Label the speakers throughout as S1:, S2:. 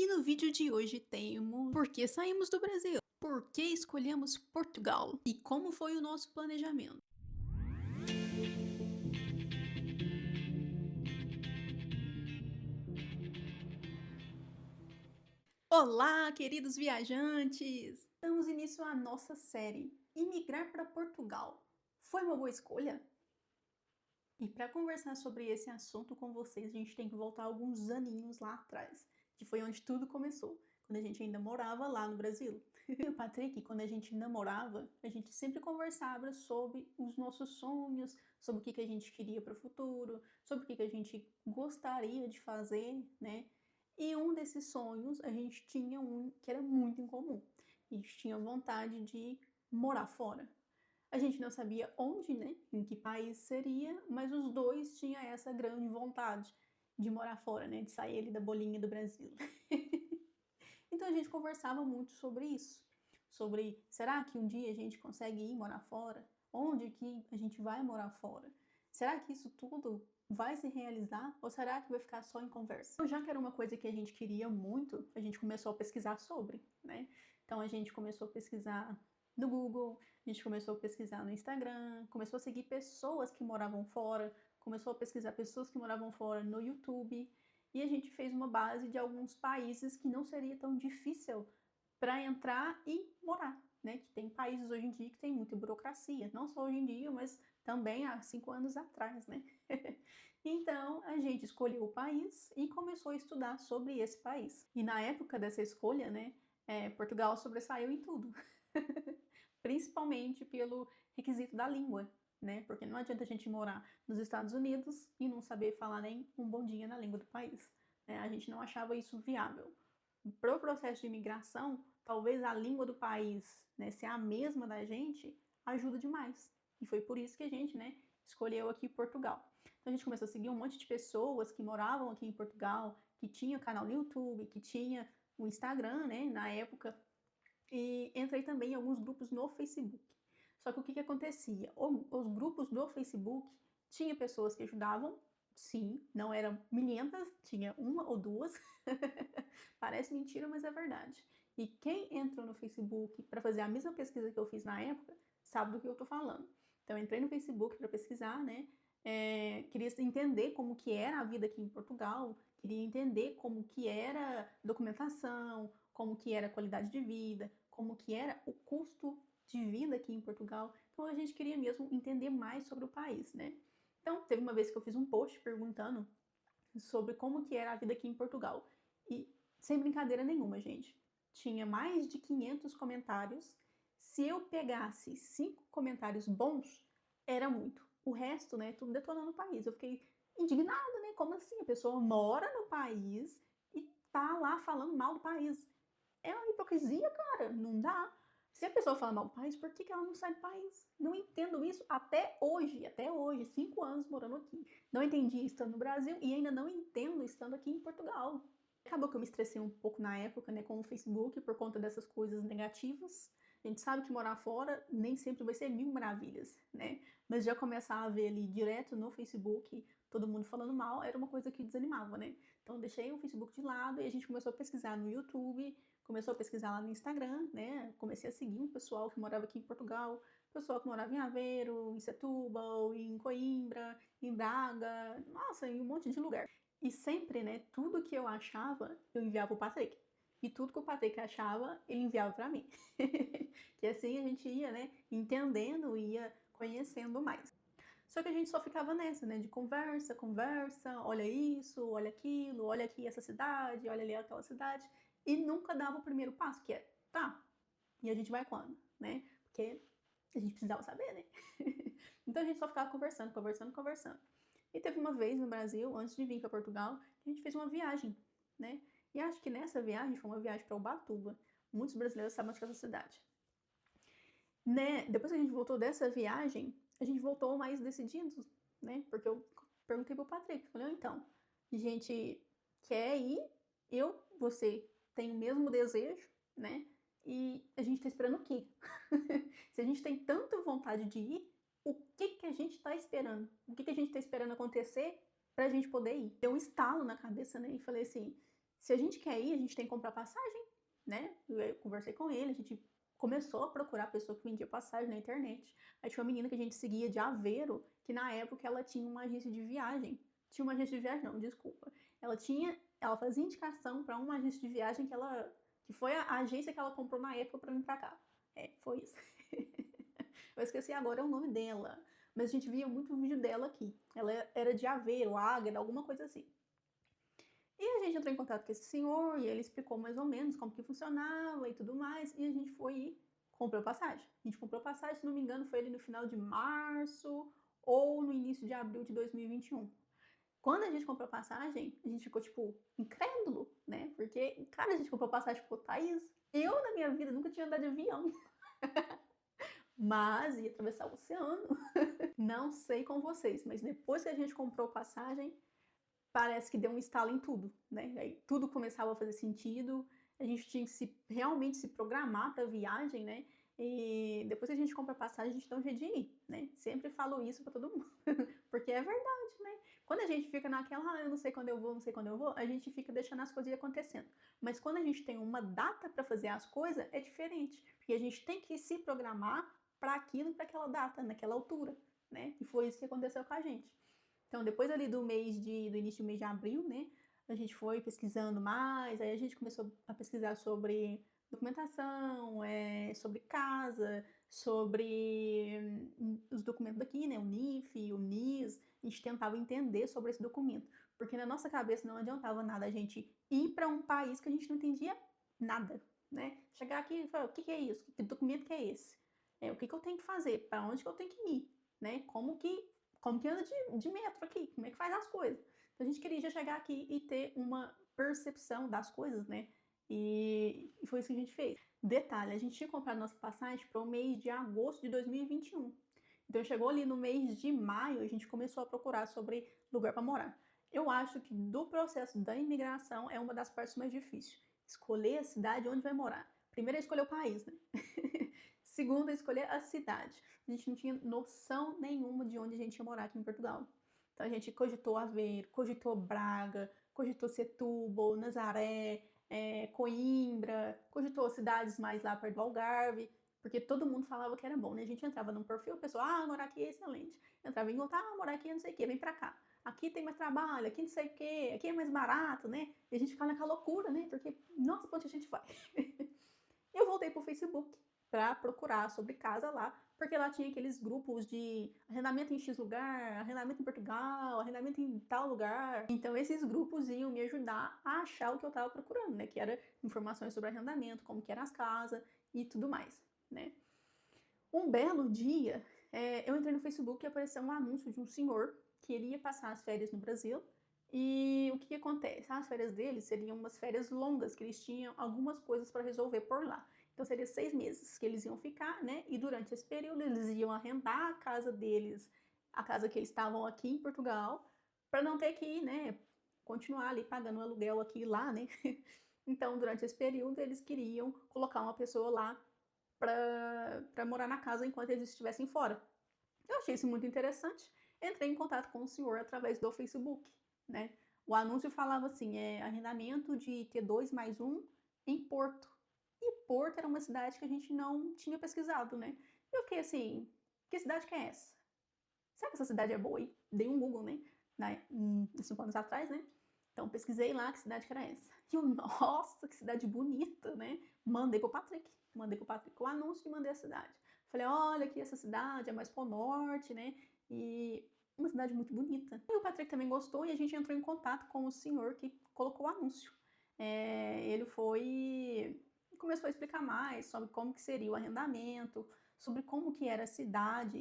S1: no vídeo de hoje temos por que saímos do Brasil, por que escolhemos Portugal e como foi o nosso planejamento. Olá, queridos viajantes! Damos início à nossa série Imigrar para Portugal. Foi uma boa escolha? E para conversar sobre esse assunto com vocês, a gente tem que voltar alguns aninhos lá atrás, que foi onde tudo começou, quando a gente ainda morava lá no Brasil. E o Patrick, quando a gente namorava, a gente sempre conversava sobre os nossos sonhos, sobre o que a gente queria para o futuro, sobre o que a gente gostaria de fazer, né? E um desses sonhos, a gente tinha um que era muito incomum. A gente tinha vontade de morar fora. A gente não sabia onde, né, em que país seria, mas os dois tinham essa grande vontade de morar fora, né, de sair ali da bolinha do Brasil. Então a gente conversava muito sobre isso, sobre será que um dia a gente consegue ir morar fora? Onde que a gente vai morar fora? Será que isso tudo vai se realizar ou será que vai ficar só em conversa? Então, já que era uma coisa que a gente queria muito, a gente começou a pesquisar sobre, né? Então a gente começou a pesquisar no Google, a gente começou a pesquisar no Instagram, começou a seguir pessoas que moravam fora, começou a pesquisar pessoas que moravam fora no YouTube, e a gente fez uma base de alguns países que não seria tão difícil para entrar e morar, né? Que tem países hoje em dia que tem muita burocracia, não só hoje em dia, mas também há 5 anos atrás, né? Então a gente escolheu o país e começou a estudar sobre esse país. E na época dessa escolha, né, Portugal sobressaiu em tudo, principalmente pelo requisito da língua, né? Porque não adianta a gente morar nos Estados Unidos e não saber falar nem um bom dia na língua do país, né? A gente não achava isso viável. Para o processo de imigração, talvez a língua do país, né, ser a mesma da gente, ajuda demais. E foi por isso que a gente, né, escolheu aqui Portugal. Então a gente começou a seguir um monte de pessoas que moravam aqui em Portugal, que tinha canal no YouTube, que tinha o Instagram, né, na época, e entrei também em alguns grupos no Facebook. Só que o que, que acontecia? Os grupos do Facebook tinha pessoas que ajudavam, sim, não eram milhentas, tinha uma ou duas. Parece mentira, mas é verdade. E quem entrou no Facebook para fazer a mesma pesquisa que eu fiz na época, sabe do que eu tô falando. Então eu entrei no Facebook para pesquisar, né? Queria entender como que era a vida aqui em Portugal, queria entender como que era documentação, como que era a qualidade de vida, como que era o custo de vida aqui em Portugal. Então a gente queria mesmo entender mais sobre o país, né? Então teve uma vez que eu fiz um post perguntando sobre como que era a vida aqui em Portugal. E sem brincadeira nenhuma, gente, tinha mais de 500 comentários. Se eu pegasse 5 comentários bons, era muito. O resto, né, tudo detonando o país. Eu fiquei indignada, né? Como assim? A pessoa mora no país e tá lá falando mal do país. É uma hipocrisia, cara. Não dá. Se a pessoa fala mal do país, por que que ela não sai do país? Não entendo isso até hoje, 5 anos morando aqui. Não entendi estando no Brasil e ainda não entendo estando aqui em Portugal. Acabou que eu me estressei um pouco na época, né, com o Facebook por conta dessas coisas negativas. A gente sabe que morar fora nem sempre vai ser mil maravilhas, né? Mas já começar a ver ali direto no Facebook todo mundo falando mal era uma coisa que desanimava, né? Então deixei o Facebook de lado e a gente começou a pesquisar no YouTube, começou a pesquisar lá no Instagram, né? Comecei a seguir um pessoal que morava aqui em Portugal, pessoal que morava em Aveiro, em Setúbal, em Coimbra, em Braga, nossa, em um monte de lugar. E sempre, né, tudo que eu achava, eu enviava o Patrick. E tudo que o Patrick achava, ele enviava para mim. Que assim a gente ia, né, entendendo, ia conhecendo mais. Só que a gente só ficava nessa, né, de conversa, conversa, olha isso, olha aquilo, olha aqui essa cidade, olha ali aquela cidade, e nunca dava o primeiro passo, que é, tá, e a gente vai quando, né? Porque a gente precisava saber, né? Então a gente só ficava conversando, conversando, conversando. E teve uma vez no Brasil, antes de vir para Portugal, que a gente fez uma viagem, né? E acho que nessa viagem foi uma viagem para Ubatuba. Muitos brasileiros sabem onde é essa cidade. Né? Depois que a gente voltou dessa viagem, a gente voltou mais decididos, né? Porque eu perguntei pro Patrick, falei, então, a gente quer ir, você tem o mesmo desejo, né? E a gente tá esperando o quê? Se a gente tem tanta vontade de ir, o que que a gente tá esperando? O que que a gente tá esperando acontecer pra gente poder ir? Deu um estalo na cabeça, né? E falei assim, Se a gente quer ir, a gente tem que comprar passagem, né? Eu conversei com ele, a gente começou a procurar a pessoa que vendia passagem na internet. Aí tinha uma menina que a gente seguia de Aveiro, que na época ela tinha uma agência de viagem. Tinha uma agência de viagem, não, desculpa. Ela fazia indicação para uma agência de viagem que foi a agência que ela comprou na época para vir para cá. É, foi isso. Eu esqueci agora o nome dela, mas a gente via muito vídeo dela aqui. Ela era de Aveiro, Águeda, alguma coisa assim. E a gente entrou em contato com esse senhor e ele explicou mais ou menos como que funcionava e tudo mais. E a gente foi e comprou passagem. A gente comprou passagem, se não me engano, foi ali no final de março ou no início de abril de 2021. Quando a gente comprou passagem, a gente ficou, tipo, incrédulo, né? Porque, cara, a gente comprou passagem pro Thaís. Eu, na minha vida, nunca tinha andado de avião. Mas ia atravessar o oceano. Não sei com vocês, mas depois que a gente comprou passagem, parece que deu um estalo em tudo, né? Aí tudo começava a fazer sentido, a gente tinha que realmente se programar para a viagem, né? E depois que a gente compra passagem, a gente dá um jeito de ir, né? Sempre falo isso para todo mundo, porque é verdade, né? Quando a gente fica naquela, eu não sei quando eu vou, não sei quando eu vou, a gente fica deixando as coisas ir acontecendo. Mas quando a gente tem uma data para fazer as coisas, é diferente, porque a gente tem que se programar para aquilo, para aquela data, naquela altura, né? E foi isso que aconteceu com a gente. Então, depois ali do início do mês de abril, né, a gente foi pesquisando mais, aí a gente começou a pesquisar sobre documentação, sobre casa, sobre os documentos daqui, né, o NIF, o NIS, a gente tentava entender sobre esse documento, porque na nossa cabeça não adiantava nada a gente ir para um país que a gente não entendia nada, né? Chegar aqui e falar, o que é isso? Que documento que é esse? O que eu tenho que fazer? Para onde que eu tenho que ir? Né? Como que anda de metro aqui? Como é que faz as coisas? Então a gente queria já chegar aqui e ter uma percepção das coisas, né? E foi isso que a gente fez. Detalhe, a gente tinha comprado nossa passagem para o mês de agosto de 2021. Então chegou ali no mês de maio, a gente começou a procurar sobre lugar para morar. Eu acho que do processo da imigração é uma das partes mais difíceis. Escolher a cidade onde vai morar. Primeiro é escolher o país, né? Segundo é escolher a cidade. A gente não tinha noção nenhuma de onde a gente ia morar aqui em Portugal. Então a gente cogitou Aveiro, cogitou Braga, cogitou Setúbal, Nazaré, Coimbra, cogitou cidades mais lá perto do Algarve, porque todo mundo falava que era bom, né? A gente entrava num perfil, o pessoal, morar aqui é excelente. Entrava em outro, morar aqui é não sei o que, vem pra cá. Aqui tem mais trabalho, aqui não sei o que, aqui é mais barato, né? E a gente ficava naquela loucura, né? Porque, nossa, pra onde a gente vai? Eu voltei pro Facebook para procurar sobre casa lá, porque lá tinha aqueles grupos de arrendamento em X lugar, arrendamento em Portugal, arrendamento em tal lugar. Então esses grupos iam me ajudar a achar o que eu estava procurando, né? Que era informações sobre arrendamento, como que eram as casas e tudo mais, né? Um belo dia, eu entrei no Facebook e apareceu um anúncio de um senhor que iria passar as férias no Brasil. E o que acontece? As férias dele seriam umas férias longas, que eles tinham algumas coisas para resolver por lá. Então seria 6 meses que eles iam ficar, né? E durante esse período eles iam arrendar a casa deles, a casa que eles estavam aqui em Portugal, para não ter que ir, né? Continuar ali pagando aluguel aqui e lá, né? Então durante esse período eles queriam colocar uma pessoa lá para morar na casa enquanto eles estivessem fora. Eu achei isso muito interessante. Entrei em contato com o senhor através do Facebook, né? O anúncio falava assim, arrendamento de T2 mais um em Porto. E Porto era uma cidade que a gente não tinha pesquisado, né? Eu fiquei assim, que cidade que é essa? Será que essa cidade é boa? E dei um Google, né? 5 anos atrás, né? Então pesquisei lá que cidade que era essa. E eu, nossa, que cidade bonita, né? Mandei pro Patrick o anúncio e mandei a cidade. Falei, olha aqui essa cidade, é mais pro norte, né? E uma cidade muito bonita. E o Patrick também gostou e a gente entrou em contato com o senhor que colocou o anúncio. Ele foi e começou a explicar mais sobre como que seria o arrendamento, sobre como que era a cidade.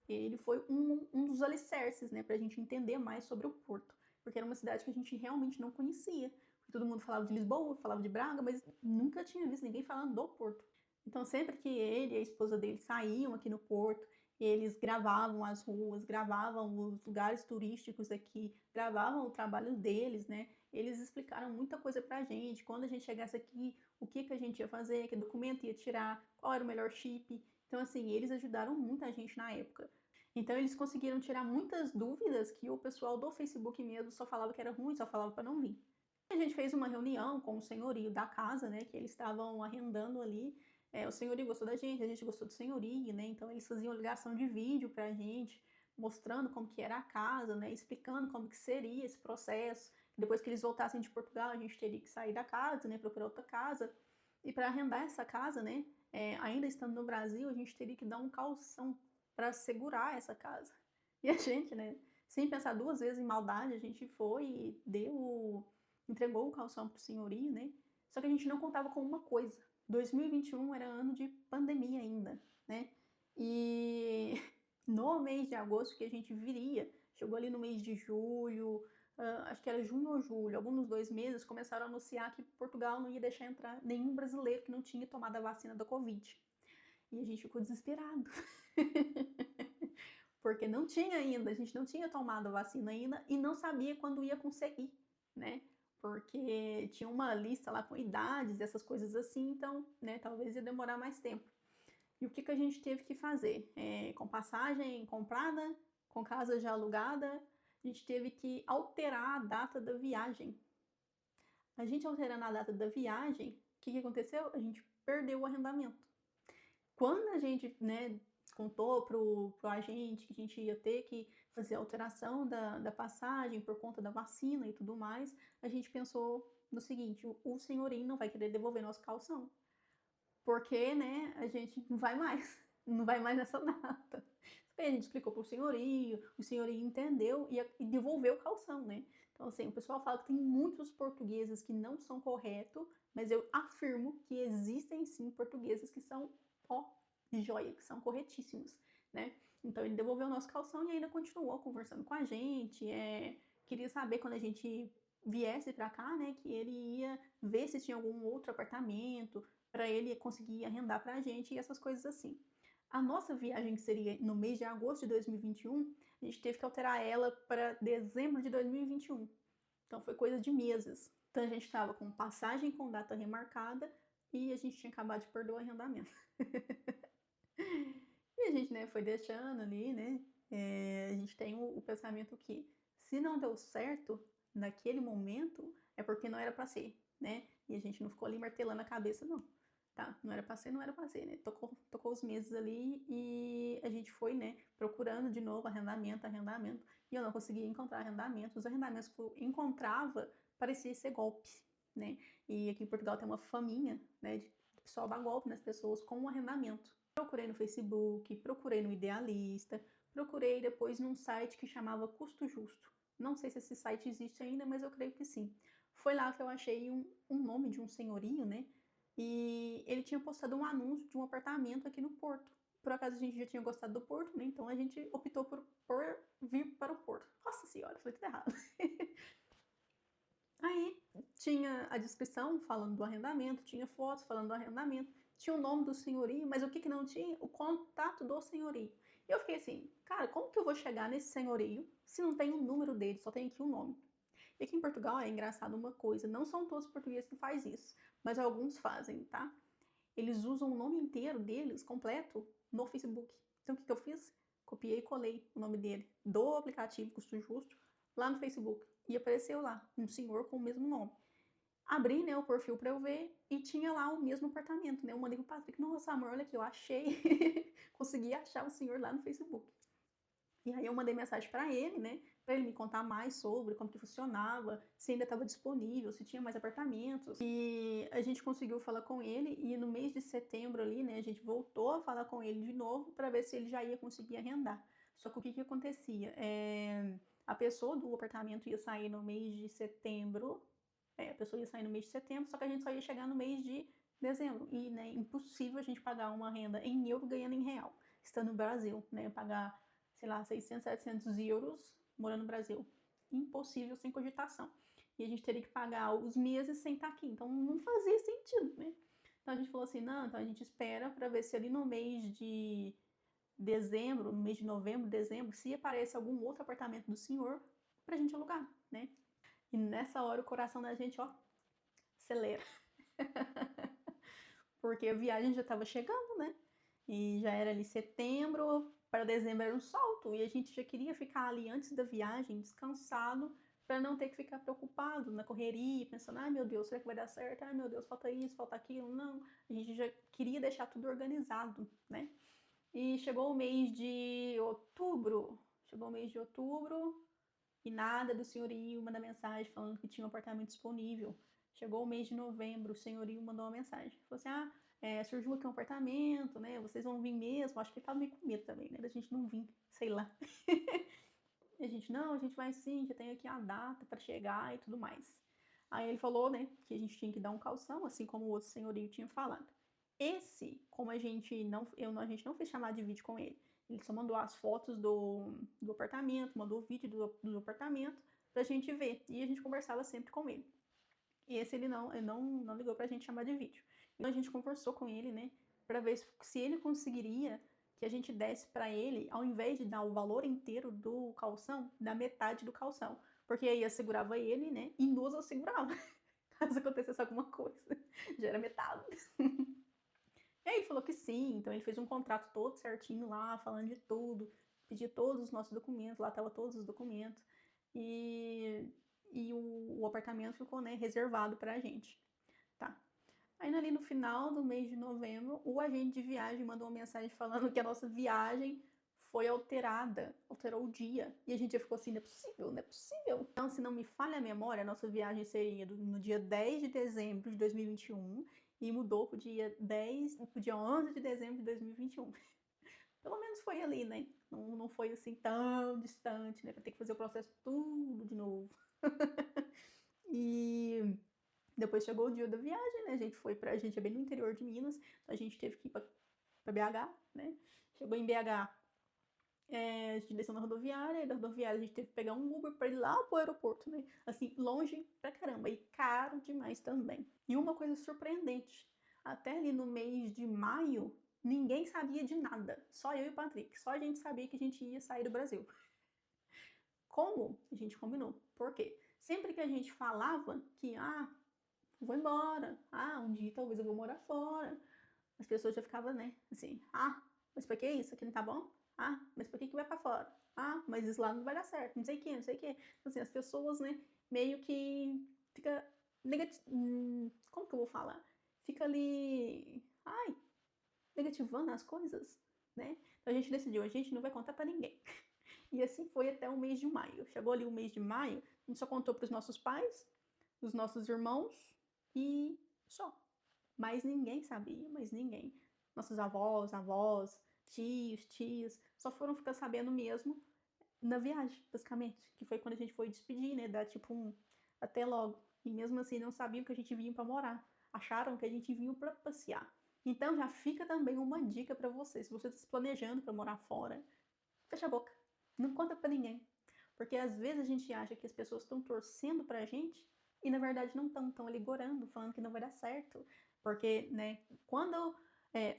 S1: Ele foi um dos alicerces, né, pra gente entender mais sobre o Porto, porque era uma cidade que a gente realmente não conhecia. Todo mundo falava de Lisboa, falava de Braga, mas nunca tinha visto ninguém falando do Porto. Então, sempre que ele e a esposa dele saíam aqui no Porto, eles gravavam as ruas, gravavam os lugares turísticos aqui, gravavam o trabalho deles, né? Eles explicaram muita coisa pra gente, quando a gente chegasse aqui, o que a gente ia fazer, que documento ia tirar, qual era o melhor chip. Então, assim, eles ajudaram muita gente na época. Então, eles conseguiram tirar muitas dúvidas que o pessoal do Facebook mesmo só falava que era ruim, só falava para não vir. a gente fez uma reunião com o senhorio da casa, né, que eles estavam arrendando ali. O senhorio gostou da gente, a gente gostou do senhorio, né, então eles faziam ligação de vídeo pra gente, mostrando como que era a casa, né, explicando como que seria esse processo. Depois que eles voltassem de Portugal, a gente teria que sair da casa, né, procurar outra casa. E para arrendar essa casa, né, ainda estando no Brasil, a gente teria que dar um calção para segurar essa casa. E a gente, né, sem pensar duas vezes em maldade, a gente foi e entregou o calção pro senhorio, né? Só que a gente não contava com uma coisa. 2021 era ano de pandemia ainda, né? E no mês de agosto que a gente viria, chegou ali no mês de julho, acho que era junho ou julho, algum dos 2 meses, começaram a anunciar que Portugal não ia deixar entrar nenhum brasileiro que não tinha tomado a vacina da Covid. E a gente ficou desesperado. Porque não tinha ainda, a gente não tinha tomado a vacina ainda e não sabia quando ia conseguir, né? Porque tinha uma lista lá com idades, essas coisas assim, então, né, talvez ia demorar mais tempo. E o que que a gente teve que fazer? Com passagem comprada, com casa já alugada, a gente teve que alterar a data da viagem. A gente alterando a data da viagem, o que que aconteceu? A gente perdeu o arrendamento. Quando a gente, né, contou pro agente que a gente ia ter que fazer a alteração da passagem por conta da vacina e tudo mais, a gente pensou no seguinte: o senhorinho não vai querer devolver nosso calção, porque, né, a gente não vai mais, não vai mais nessa data. Aí a gente explicou pro senhorio, o senhorio entendeu e devolveu o calção, né? Então, assim, o pessoal fala que tem muitos portugueses que não são corretos, mas eu afirmo que existem sim portugueses que são, ó, joia, que são corretíssimos, né? Então ele devolveu o nosso calção e ainda continuou conversando com a gente, queria saber quando a gente viesse para cá, né, que ele ia ver se tinha algum outro apartamento para ele conseguir arrendar pra gente e essas coisas assim. A nossa viagem, que seria no mês de agosto de 2021, a gente teve que alterar ela para dezembro de 2021. Então foi coisa de meses. Então a gente estava com passagem com data remarcada e a gente tinha acabado de perder o arrendamento. E a gente, né, foi deixando ali, né? A gente tem o pensamento que se não deu certo naquele momento, é porque não era para ser, né? E a gente não ficou ali martelando a cabeça, não. Tá, não era pra ser, não era pra ser, né? Tocou os meses ali e a gente foi, né, procurando de novo arrendamento, e eu não conseguia encontrar arrendamento. Os arrendamentos que eu encontrava parecia ser golpe, né? E aqui em Portugal tem uma faminha, né, de pessoal dar golpe nas pessoas com o arrendamento. Procurei no Facebook, procurei no Idealista, procurei depois num site que chamava Custo Justo. Não sei se esse site existe ainda, mas eu creio que sim. Foi lá que eu achei um nome de um senhorio, né? E ele tinha postado um anúncio de um apartamento aqui no Porto. Por acaso a gente já tinha gostado do Porto, né? Então a gente optou por vir para o Porto. Nossa senhora, falei tudo errado. Aí tinha a descrição falando do arrendamento, tinha fotos falando do arrendamento, tinha o nome do senhorio, mas o que não tinha? O contato do senhorio. E eu fiquei assim, cara, como que eu vou chegar nesse senhorio se não tem o número dele, só tem aqui o nome? E aqui em Portugal é engraçado uma coisa, não são todos os portugueses que fazem isso, mas alguns fazem, tá? Eles usam o nome inteiro deles, completo, no Facebook. Então o que eu fiz? Copiei e colei o nome dele do aplicativo Custo Justo lá no Facebook. E apareceu lá, um senhor com o mesmo nome. Abri, né, o perfil para eu ver e tinha lá o mesmo apartamento, né? Eu mandei pro Patrick, nossa, amor, olha aqui, eu achei. Consegui achar o senhor lá no Facebook. E aí eu mandei mensagem para ele, né, para ele me contar mais sobre como que funcionava, se ainda estava disponível, se tinha mais apartamentos. E a gente conseguiu falar com ele e no mês de setembro ali, né, a gente voltou a falar com ele de novo para ver se ele já ia conseguir arrendar. Só que o que que acontecia? A pessoa do apartamento ia sair no mês de setembro, a pessoa ia sair no mês de setembro, só que a gente só ia chegar no mês de dezembro. E, né, impossível a gente pagar uma renda em euro ganhando em real, estando no Brasil, né, pagar, sei lá, 600, 700 euros morando no Brasil. Impossível, sem cogitação. E a gente teria que pagar os meses sem estar aqui. Então não fazia sentido, né? Então a gente falou assim, não, então a gente espera para ver se ali no mês de dezembro, no mês de novembro, dezembro, se aparece algum outro apartamento do senhor pra gente alugar, né? E nessa hora o coração da gente, ó, acelera. Porque a viagem já estava chegando, né? E já era ali setembro, para dezembro era um salto. E a gente já queria ficar ali antes da viagem, descansado, para não ter que ficar preocupado na correria, pensando, ai meu Deus, será que vai dar certo? Ai meu Deus, falta isso, falta aquilo. Não, a gente já queria deixar tudo organizado, né? E chegou o mês de outubro, e nada do senhorio manda mensagem falando que tinha um apartamento disponível. Chegou o mês de novembro, o senhorio mandou uma mensagem. Falou assim, surgiu aqui um apartamento, né? Vocês vão vir mesmo? Acho que ele tava meio com medo também, né? Da gente não vir, sei lá. E a gente, não, a gente vai sim, já tem aqui a data para chegar e tudo mais. Aí ele falou, né, que a gente tinha que dar um calção, assim como o outro senhorio tinha falado. Esse, como a gente a gente não fez chamada de vídeo com ele só mandou as fotos do apartamento, mandou o vídeo do apartamento pra gente ver. E a gente conversava sempre com ele. E esse ele não ligou pra gente chamar de vídeo. Então a gente conversou com ele, né, pra ver se ele conseguiria que a gente desse para ele, ao invés de dar o valor inteiro do calção, da metade do calção. Porque aí assegurava ele, né, e nos assegurava. Caso acontecesse alguma coisa. Já era metade. E aí ele falou que sim, então ele fez um contrato todo certinho lá, falando de tudo, pediu todos os nossos documentos, lá tava todos os documentos, e, o apartamento ficou, né, reservado pra gente, tá? Aí ali no final do mês de novembro, o agente de viagem mandou uma mensagem falando que a nossa viagem foi alterada, alterou o dia, e a gente já ficou assim, não é possível, não é possível. Então, se não me falha a memória, a nossa viagem seria no dia 10 de dezembro de 2021, e mudou pro dia 11 de dezembro de 2021. Pelo menos foi ali, né? Não foi assim tão distante, né? Pra ter que fazer o processo tudo de novo. E depois chegou o dia da viagem, né? A gente é bem no interior de Minas, então a gente teve que ir pra BH, né? Chegou em BH, a gente desceu na rodoviária, e da rodoviária a gente teve que pegar um Uber pra ir lá pro aeroporto, né? Assim, longe pra caramba, e caro demais também. E uma coisa surpreendente, até ali no mês de maio, ninguém sabia de nada, só eu e o Patrick, só a gente sabia que a gente ia sair do Brasil. Como a gente combinou? Por quê? Sempre que a gente falava que, vou embora, um dia talvez eu vou morar fora, as pessoas já ficavam, né, assim, mas por que isso? Aqui não tá bom? Mas por que vai pra fora? Mas isso lá não vai dar certo, não sei o que, não sei o que. Então, assim, as pessoas, né, meio que fica como que eu vou falar? Fica ali, negativando as coisas, né? Então a gente decidiu, a gente não vai contar pra ninguém. E assim foi até o mês de maio. Chegou ali o mês de maio, a gente só contou pros nossos pais, os nossos irmãos e só. Mas ninguém sabia, mas ninguém. Nossos avós, tios, só foram ficar sabendo mesmo na viagem, basicamente. Que foi quando a gente foi despedir, né? Dar tipo até logo. E mesmo assim não sabiam que a gente vinha para morar. Acharam que a gente vinha para passear. Então já fica também uma dica para você. Se você está se planejando para morar fora, fecha a boca. Não conta para ninguém. Porque às vezes a gente acha que as pessoas estão torcendo pra gente e na verdade não estão ali gorando, falando que não vai dar certo. Porque, né, quando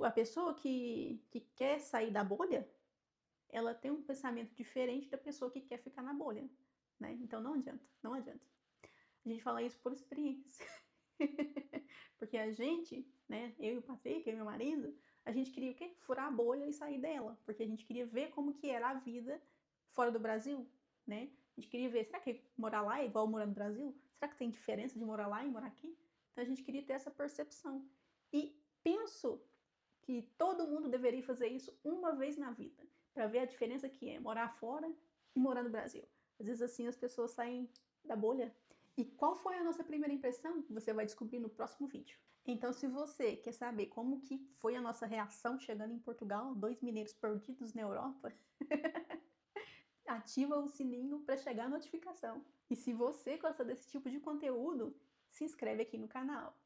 S1: a pessoa que quer sair da bolha, ela tem um pensamento diferente da pessoa que quer ficar na bolha, né? Então não adianta, não adianta. A gente fala isso por experiência. Porque a gente, né, eu e o Patrick, eu e meu marido, a gente queria o quê? Furar a bolha e sair dela, porque a gente queria ver como que era a vida fora do Brasil, né? A gente queria ver, será que morar lá é igual morar no Brasil? Será que tem diferença de morar lá e morar aqui? Então a gente queria ter essa percepção. E penso que todo mundo deveria fazer isso uma vez na vida, para ver a diferença que é morar fora e morar no Brasil. Às vezes assim as pessoas saem da bolha. E qual foi a nossa primeira impressão? Você vai descobrir no próximo vídeo. Então, se você quer saber como que foi a nossa reação chegando em Portugal, dois mineiros perdidos na Europa, ativa o sininho para chegar a notificação. E se você gosta desse tipo de conteúdo, se inscreve aqui no canal.